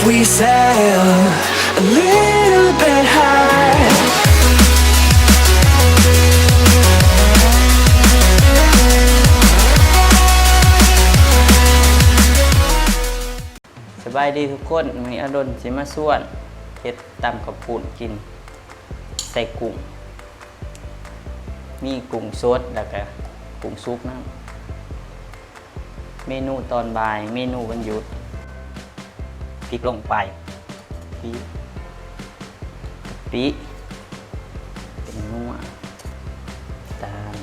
we sail a little bit high.สบายดีทุกคนมีอดลสิมาส่วนเฮ็ดตำข้าวปุ้นกินใส่กุ้งมีกุ้งสดแล้วก็กุ้งซุปนะเมนูตอนบ่ายเมนูวันหยุดพริกลงไปปีเป็นนัวตาม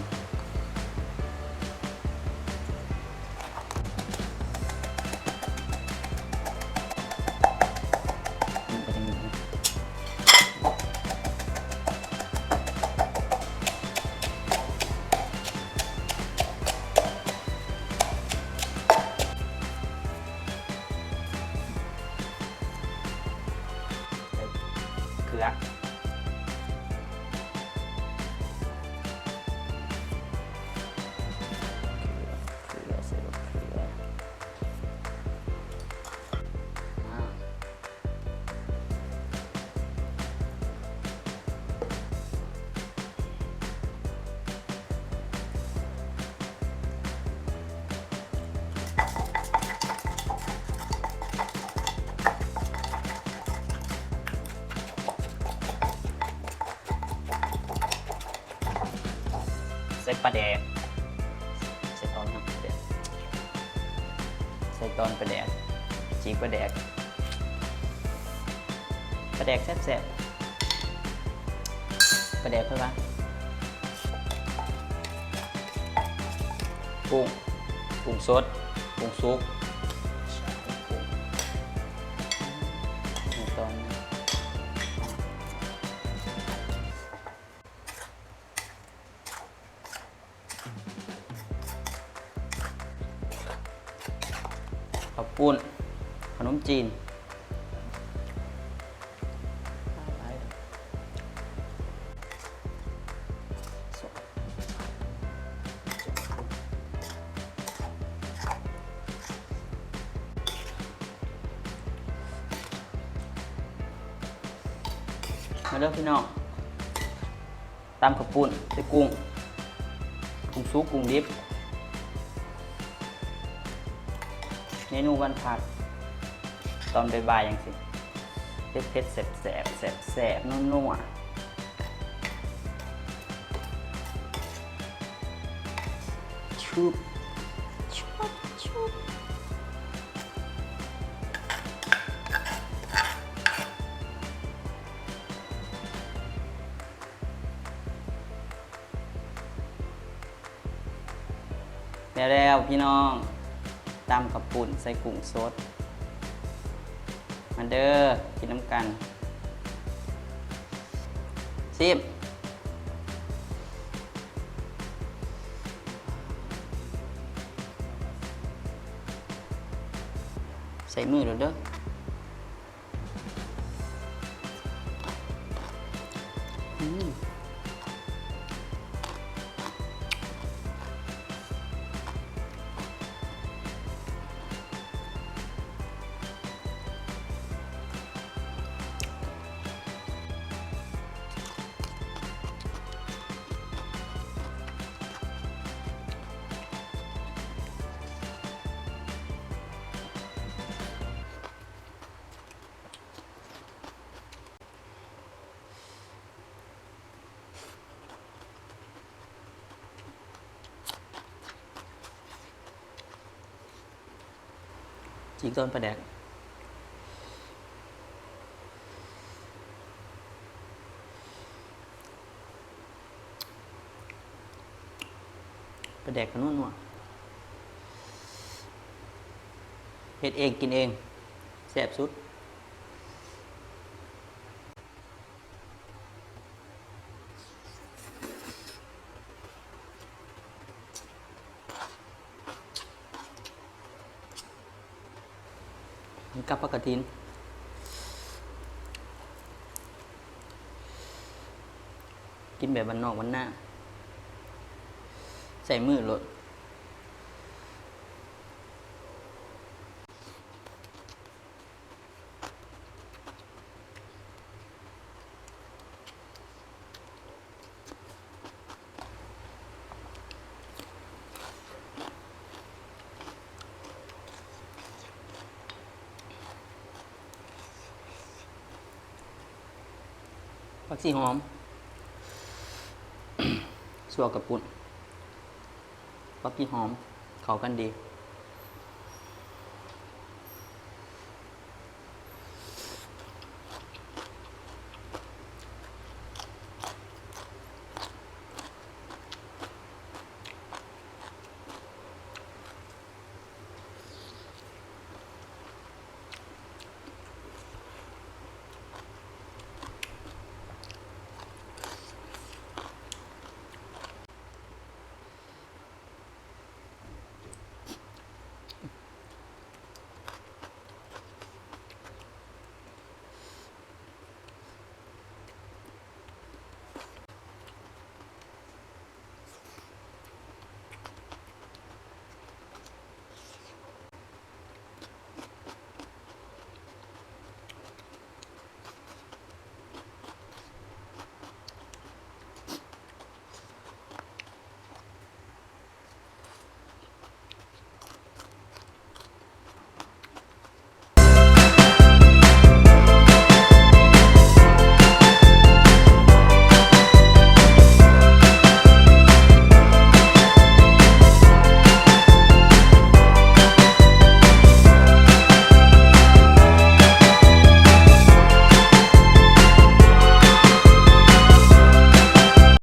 เกลือใส่เกลือใส่ปลาแดกใส่ตอนน้ำปลาแดกใส่ตอนปลาแดกจีกปลาแดกแซ่บปลาแดกเพื่อว่ากุ้งสดกุ้งซุปตอนข้าวปุ้นขนมจีนมาเด้อพี่น้องตำข้าวปุ้นใส่กุ้งซุปกุ้งดิบเมนูวันผัดตอนบ่ายๆอย่างสิเผ็ดๆแสบนัวชุบแล้วพี่น้องตำข้าวปุ้นใส่กุ้งสดมาเด้อกินน้ำกันซิมใส่มือเด้อจีกต้นปลาแดกปลาแดกกันนัวเฮ็ดเองกินเองแซ่บสุดกับผักกระถินกินแบบบ้านนอกบ้านหน้าใส่มือโลด ก ผักชีหอม สัวกับปุ่นผักชีหอม เข้ากันดี